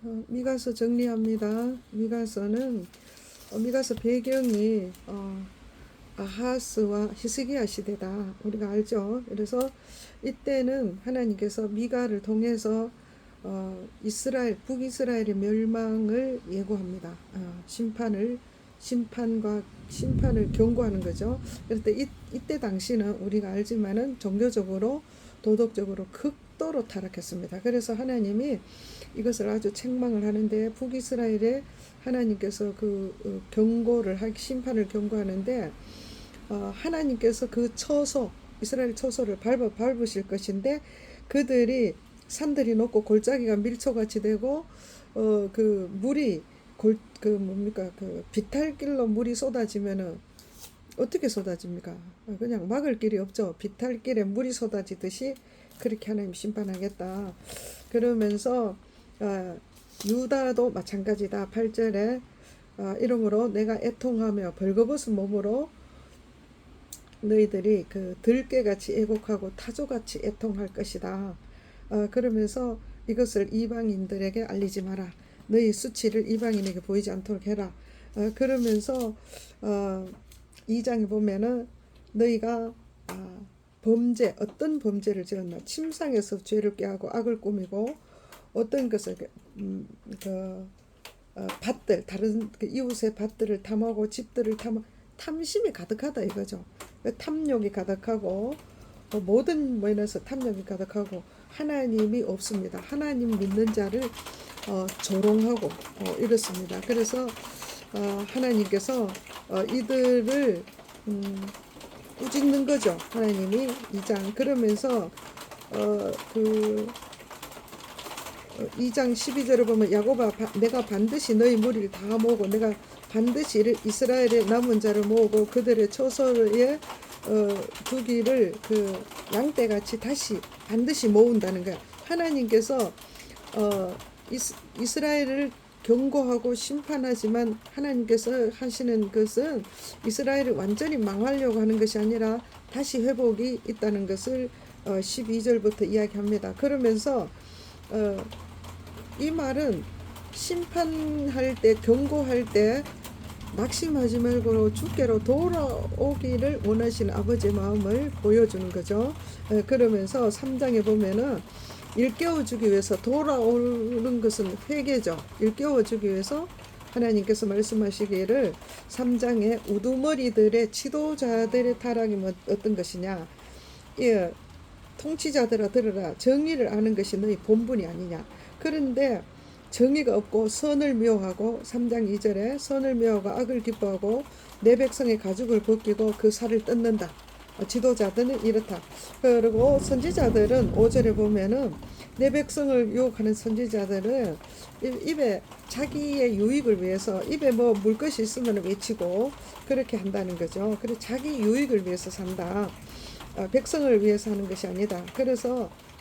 미가서 정리합니다. 미가서는 미가서 배경이 아하스와 히스기야 시대다. 우리가 알죠. 그래서 이때는 하나님께서 미가를 통해서 북이스라엘의 멸망을 예고합니다. 심판을 경고하는 거죠. 그럴 때 이때 당시는 우리가 알지만은 종교적으로 도덕적으로 극도로 타락했습니다. 그래서 하나님이 이것을 아주 책망을 하는데 북이스라엘에 하나님께서 심판을 경고하는데 하나님께서 이스라엘 처소를 밟으실 것인데 그들이 산들이 높고 골짜기가 밀초같이 되고 물이 비탈길로 물이 쏟아지면은 어떻게 쏟아집니까? 그냥 막을 길이 없죠. 비탈길에 물이 쏟아지듯이 그렇게 하나님 심판하겠다. 그러면서 유다도 마찬가지다. 8절에 이러므로 내가 애통하며 벌거벗은 몸으로 너희들이 들깨같이 애곡하고 타조같이 애통할 것이다. 그러면서 이것을 이방인들에게 알리지 마라. 너희 수치를 이방인에게 보이지 않도록 해라. 그러면서 2장에 보면은 너희가 어떤 범죄를 지었나, 침상에서 죄를 꾀하고 악을 꾸미고 어떤 것을 다른 이웃의 밭들을 탐하고 집들을 탐심이 가득하다 이거죠. 탐욕이 가득하고 모든 면에서 탐욕이 가득하고 하나님이 없습니다. 하나님 믿는 자를 조롱하고 이렇습니다. 그래서 하나님께서 이들을 꾸짖는 거죠. 하나님이 2장 그러면서 2장 12절을 보면 야곱아 내가 반드시 너희 무리를 다 모으고 내가 반드시 이스라엘의 남은 자를 모으고 그들의 처소에 두기를 양떼같이 다시 반드시 모은다는 거야. 하나님께서 이스라엘을 경고하고 심판하지만 하나님께서 하시는 것은 이스라엘을 완전히 망하려고 하는 것이 아니라 다시 회복이 있다는 것을 12절부터 이야기합니다. 그러면서 이 말은 심판할 때 경고할 때 낙심하지 말고 주께로 돌아오기를 원하시는 아버지의 마음을 보여주는 거죠. 그러면서 3장에 보면은 일깨워주기 위해서 돌아오는 것은 회개죠. 일깨워주기 위해서 하나님께서 말씀하시기를 3장에 우두머리들의 지도자들의 타락이 어떤 것이냐. 예, 통치자들아 들으라. 정의를 아는 것이 너희 본분이 아니냐. 그런데 정의가 없고 선을 미워하고 3장 2절에 선을 미워하고 악을 기뻐하고 내 백성의 가죽을 벗기고 그 살을 뜯는다. 지도자들은 이렇다. 그리고 선지자들은 5절에 보면은 내 백성을 유혹하는 선지자들은 입에 자기의 유익을 위해서 입에 뭐 물 것이 있으면 외치고 그렇게 한다는 거죠. 그래서 자기 유익을 위해서 산다. 백성을 위해서 하는 것이 아니다.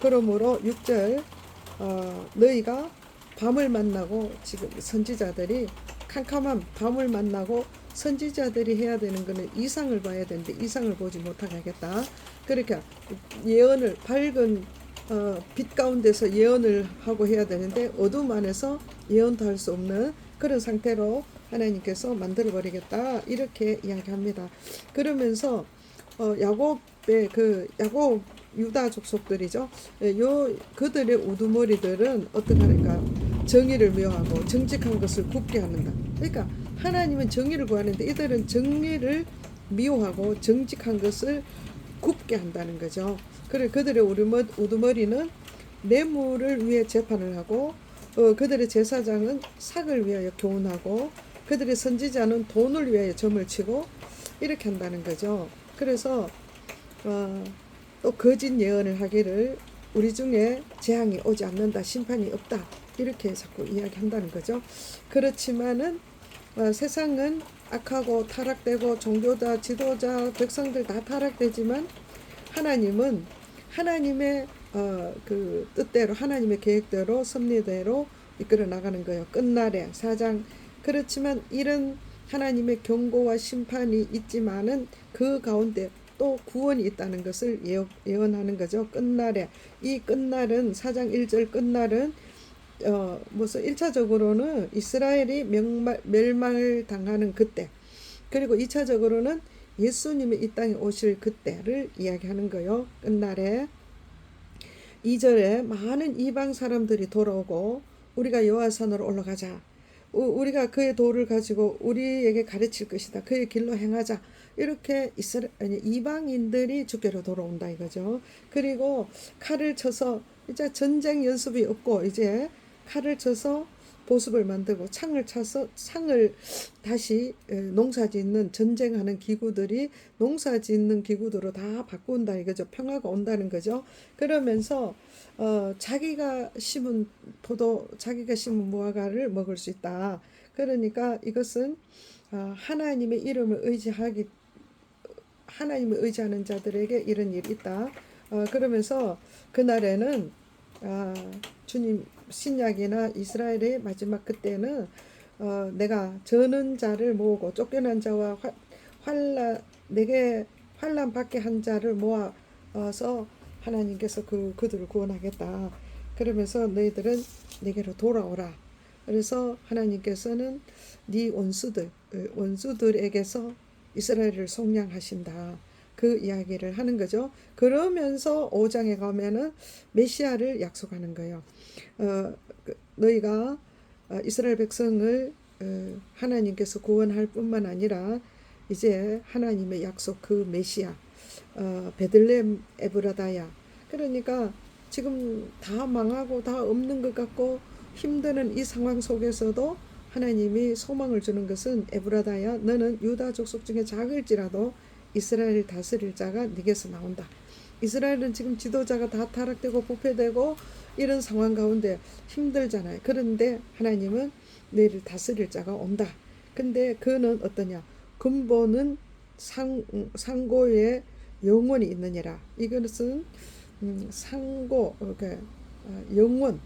그러므로 6절 너희가 밤을 만나고 지금 선지자들이 캄캄한 밤을 만나고 선지자들이 해야 되는 것은 이상을 봐야 되는데 이상을 보지 못하게 하겠다. 그렇게 예언을 밝은 빛 가운데서 예언을 하고 해야 되는데 어둠 안에서 예언도 할 수 없는 그런 상태로 하나님께서 만들어 버리겠다 이렇게 이야기합니다. 그러면서 야곱 유다 족속들이죠. 그들의 우두머리들은 어떻게 하니까 정의를 미워하고 정직한 것을 굽게 하는다. 그러니까 하나님은 정의를 구하는데 이들은 정의를 미워하고 정직한 것을 굽게 한다는 거죠. 그래 그들의 우두머리는 뇌물을 위해 재판을 하고 그들의 제사장은 삭을 위하여 교훈하고 그들의 선지자는 돈을 위하여 점을 치고 이렇게 한다는 거죠. 그래서 또 거짓 예언을 하기를 우리 중에 재앙이 오지 않는다, 심판이 없다 이렇게 자꾸 이야기한다는 거죠. 그렇지만은 세상은 악하고 타락되고 종교자, 지도자, 백성들 다 타락되지만 하나님은 하나님의 그 뜻대로 하나님의 계획대로 섭리대로 이끌어 나가는 거예요. 끝날에 4장 그렇지만 이런 하나님의 경고와 심판이 있지만은 그 가운데 또 구원이 있다는 것을 예언하는 거죠. 끝날에 이 끝날은 4장 1절 끝날은 무슨 1차적으로는 이스라엘이 멸망당하는 그때, 그리고 2차적으로는 예수님이 이 땅에 오실 그때를 이야기하는 거요. 끝날에 2절에 많은 이방 사람들이 돌아오고 우리가 여호와산으로 올라가자. 우리가 그의 도를 가지고 우리에게 가르칠 것이다. 그의 길로 행하자. 이렇게 이방인들이 주께로 돌아온다 이거죠. 그리고 칼을 쳐서 이제 전쟁 연습이 없고 이제 칼을 쳐서 보습을 만들고 창을 차서 창을 다시 농사 짓는 전쟁하는 기구들이 농사 짓는 기구들로 다 바꾼다 이거죠. 평화가 온다는 거죠. 그러면서 자기가 심은 자기가 심은 무화과를 먹을 수 있다. 그러니까 이것은 하나님의 이름을 하나님을 의지하는 자들에게 이런 일이 있다. 그러면서 그날에는 주님 신약이나 이스라엘의 마지막 그때는 내가 저는 자를 모으고 쫓겨난 자와 내게 환난 받게 한 자를 모아서 하나님께서 그들을 구원하겠다. 그러면서 너희들은 내게로 돌아오라. 그래서 하나님께서는 네 원수들에게서 이스라엘을 속량하신다. 그 이야기를 하는 거죠. 그러면서 5장에 가면은 메시아를 약속하는 거예요. 너희가 이스라엘 백성을 하나님께서 구원할 뿐만 아니라 이제 하나님의 약속 그 메시아 베들레헴 에브라다야. 그러니까 지금 다 망하고 다 없는 것 같고 힘드는 이 상황 속에서도 하나님이 소망을 주는 것은 에브라다야 너는 유다 족속 중에 작을지라도 이스라엘을 다스릴 자가 네게서 나온다. 이스라엘은 지금 지도자가 다 타락되고 부패되고 이런 상황 가운데 힘들잖아요. 그런데 하나님은 너희를 다스릴 자가 온다. 근데 그는 어떠냐? 근본은 상고에 영원이 있느니라. 이것은 상고 영원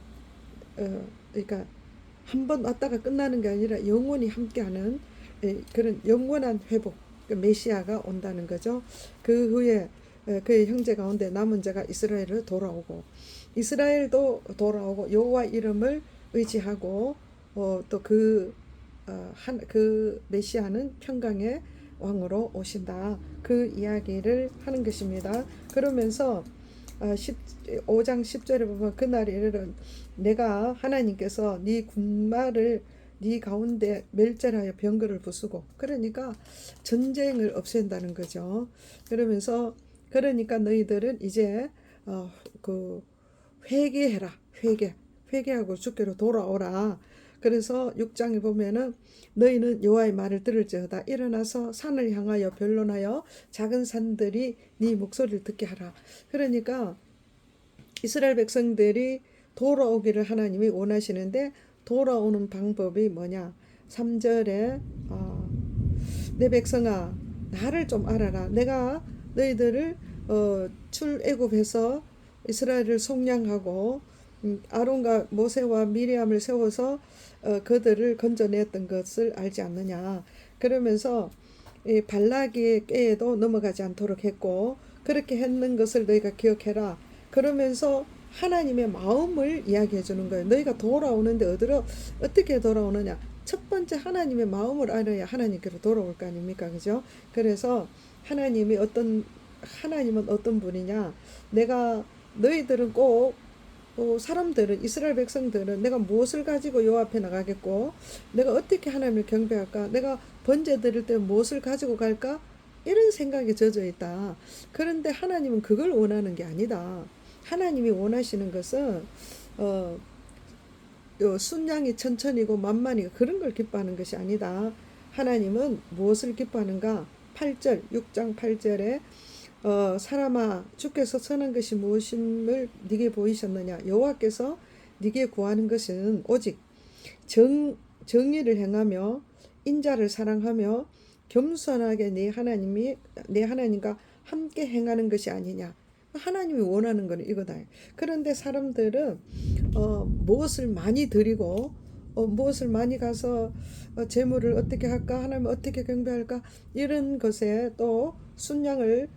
그러니까 한 번 왔다가 끝나는 게 아니라 영원히 함께하는 그런 영원한 회복 메시아가 온다는 거죠. 그 후에 그의 형제 가운데 남은 자가 이스라엘을 돌아오고 이스라엘도 돌아오고 여호와 이름을 의지하고 또 그 메시아는 평강의 왕으로 오신다. 그 이야기를 하는 것입니다. 그러면서 5장 10절에 보면 그날에 이르는 내가 하나님께서 네 군마를 네 가운데 멸절하여 병거를 부수고 그러니까 전쟁을 없앤다는 거죠. 그러니까 너희들은 이제 그 회개해라. 회개하고 주께로 돌아오라. 그래서 6장에 보면은 너희는 여호와의 말을 들을지어다 일어나서 산을 향하여 변론하여 작은 산들이 네 목소리를 듣게 하라. 그러니까 이스라엘 백성들이 돌아오기를 하나님이 원하시는데 돌아오는 방법이 뭐냐? 3절에 내 백성아 나를 좀 알아라. 내가 너희들을 출애굽해서 이스라엘을 속량하고 아론과 모세와 미리암을 세워서 그들을 건져냈던 것을 알지 않느냐. 그러면서 발락의 꾀에도 넘어가지 않도록 했고 그렇게 했는 것을 너희가 기억해라. 그러면서 하나님의 마음을 이야기해 주는 거예요. 너희가 돌아오는데 어떻게 돌아오느냐. 첫 번째 하나님의 마음을 알아야 하나님께로 돌아올 거 아닙니까? 그죠? 그래서 하나님은 어떤 분이냐. 너희들은 꼭 사람들은 이스라엘 백성들은 내가 무엇을 가지고 여호와 앞에 나가겠고 내가 어떻게 하나님을 경배할까 내가 번제 드릴 때 무엇을 가지고 갈까 이런 생각에 젖어 있다. 그런데 하나님은 그걸 원하는 게 아니다. 하나님이 원하시는 것은 순양이 천천히고 만만이고 그런 걸 기뻐하는 것이 아니다. 하나님은 무엇을 기뻐하는가? 6장 8절에 사람아 주께서 선한 것이 무엇임을 네게 보이셨느냐. 여호와께서 네게 구하는 것은 오직 정의를 행하며 인자를 사랑하며 겸손하게 내 하나님과 함께 행하는 것이 아니냐. 하나님이 원하는 것은 이거다. 그런데 사람들은 무엇을 많이 드리고 무엇을 많이 가서 재물을 어떻게 할까 하나님 어떻게 경배할까 이런 것에 또 순양을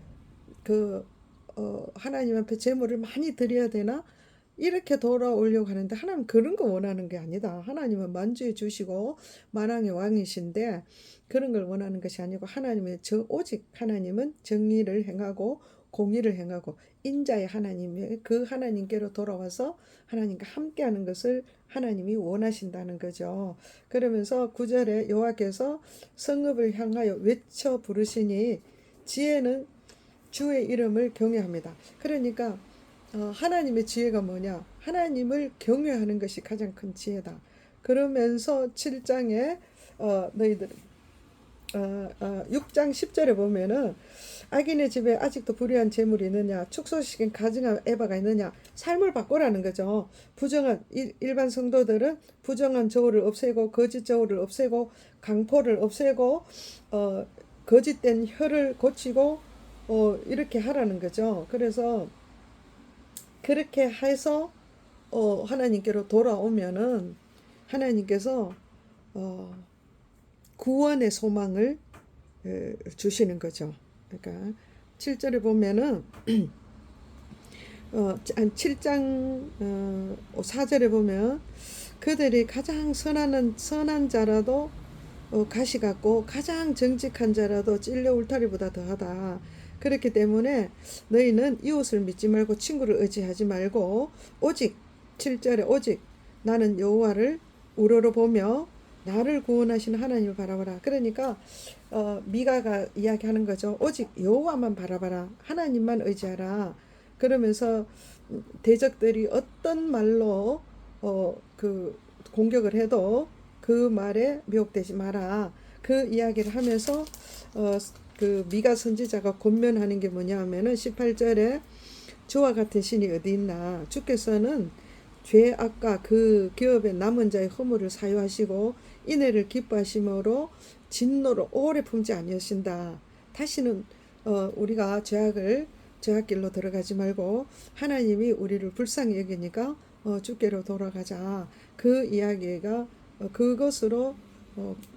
하나님 앞에 제물을 많이 드려야 되나 이렇게 돌아오려고 하는데 하나님 그런 거 원하는 게 아니다. 하나님은 만주해 주시고 만왕의 왕이신데 그런 걸 원하는 것이 아니고 하나님의 오직 하나님은 정의를 행하고 공의를 행하고 인자의 하나님의 그 하나님께로 돌아와서 하나님과 함께하는 것을 하나님이 원하신다는 거죠. 그러면서 9절에 여호와께서 성읍을 향하여 외쳐 부르시니 지혜는 주의 이름을 경외합니다. 그러니까 하나님의 지혜가 뭐냐? 하나님을 경외하는 것이 가장 큰 지혜다. 그러면서 7장에 너희들 6장 10절에 보면은 악인의 집에 아직도 불의한 재물이 있느냐, 축소시킨 가증한 에바가 있느냐, 삶을 바꾸라는 거죠. 부정한 일반 성도들은 부정한 저울을 없애고 거짓 저울을 없애고 강포를 없애고 거짓된 혀를 고치고 이렇게 하라는 거죠. 그래서 그렇게 해서 하나님께로 돌아오면은 하나님께서 구원의 소망을 주시는 거죠. 그러니까 7절에 보면은 7장 4절에 보면 그들이 가장 선한 자라도 가시 같고 가장 정직한 자라도 찔려 울타리보다 더하다. 그렇기 때문에 너희는 이웃을 믿지 말고 친구를 의지하지 말고 오직 7절에 오직 나는 여호와를 우러러보며 나를 구원하시는 하나님을 바라봐라. 그러니까 미가가 이야기하는 거죠. 오직 여호와만 바라봐라. 하나님만 의지하라. 그러면서 대적들이 어떤 말로 그 공격을 해도 그 말에 미혹되지 마라. 그 이야기를 하면서 그 미가 선지자가 권면하는 게 뭐냐 하면은 18절에 주와 같은 신이 어디 있나. 주께서는 죄악과 그 기업의 남은 자의 허물을 사유하시고 인애를 기뻐하심으로 진노로 오래 품지 아니하신다. 다시는 우리가 죄악길로 들어가지 말고 하나님이 우리를 불쌍히 여기니까 주께로 돌아가자. 그 이야기가 그것으로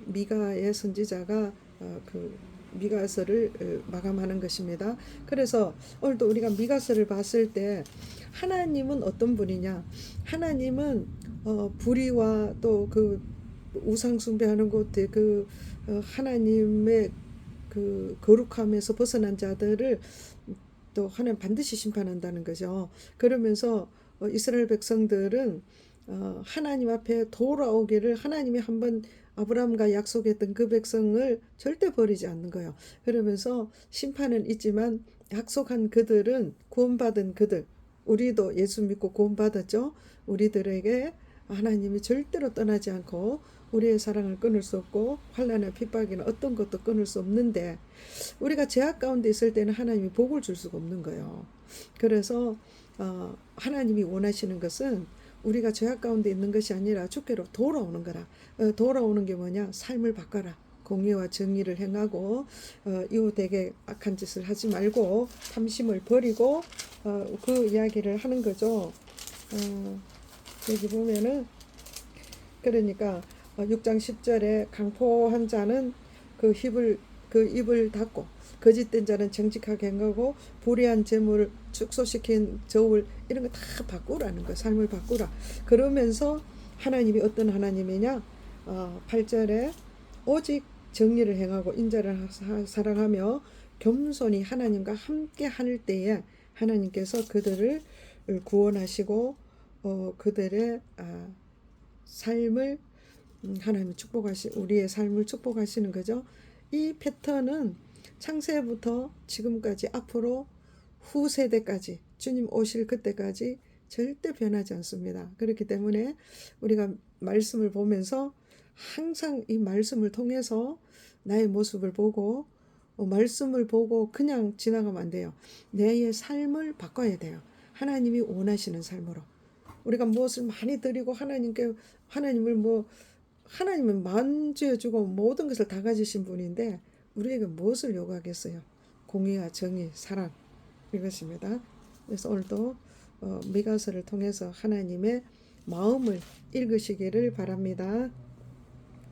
미가의 선지자가 그 미가서를 마감하는 것입니다. 그래서 오늘도 우리가 미가서를 봤을 때 하나님은 어떤 분이냐? 하나님은 불의와 또 그 우상 숭배하는 곳에 그 하나님의 그 거룩함에서 벗어난 자들을 또 하나님 반드시 심판한다는 거죠. 그러면서 이스라엘 백성들은 하나님 앞에 돌아오기를 하나님이 한번 아브라함과 약속했던 그 백성을 절대 버리지 않는 거예요. 그러면서 심판은 있지만 약속한 그들은 구원받은 그들, 우리도 예수 믿고 구원받았죠. 우리들에게 하나님이 절대로 떠나지 않고 우리의 사랑을 끊을 수 없고 환난이나 핍박이나 어떤 것도 끊을 수 없는데 우리가 죄악 가운데 있을 때는 하나님이 복을 줄 수가 없는 거예요. 그래서 하나님이 원하시는 것은 우리가 죄악 가운데 있는 것이 아니라 주께로 돌아오는 거라. 돌아오는 게 뭐냐? 삶을 바꿔라. 공의와 정의를 행하고 이웃에게 악한 짓을 하지 말고 탐심을 버리고 그 이야기를 하는 거죠. 여기 보면은 그러니까 6장 10절에 강포한 자는 그 입을 닫고 거짓된 자는 정직하게 행하고 불의한 재물을 축소시킨 저울 이런 거 다 바꾸라는 거. 삶을 바꾸라. 그러면서 하나님이 어떤 하나님이냐? 8절에 오직 정의를 행하고 인자를 사랑하며 겸손히 하나님과 함께 할 때에 하나님께서 그들을 구원하시고 그들의 삶을 하나님이 우리의 삶을 축복하시는 거죠. 이 패턴은 창세부터 지금까지 앞으로 후세대까지 주님 오실 그때까지 절대 변하지 않습니다. 그렇기 때문에 우리가 말씀을 보면서 항상 이 말씀을 통해서 나의 모습을 보고 말씀을 보고 그냥 지나가면 안 돼요. 내 삶을 바꿔야 돼요. 하나님이 원하시는 삶으로. 우리가 무엇을 많이 드리고 하나님은 만주해주고 모든 것을 다 가지신 분인데 우리에게 무엇을 요구하겠어요? 공의와 정의, 사랑 이것입니다. 그래서 오늘도 미가서를 통해서 하나님의 마음을 읽으시기를 바랍니다.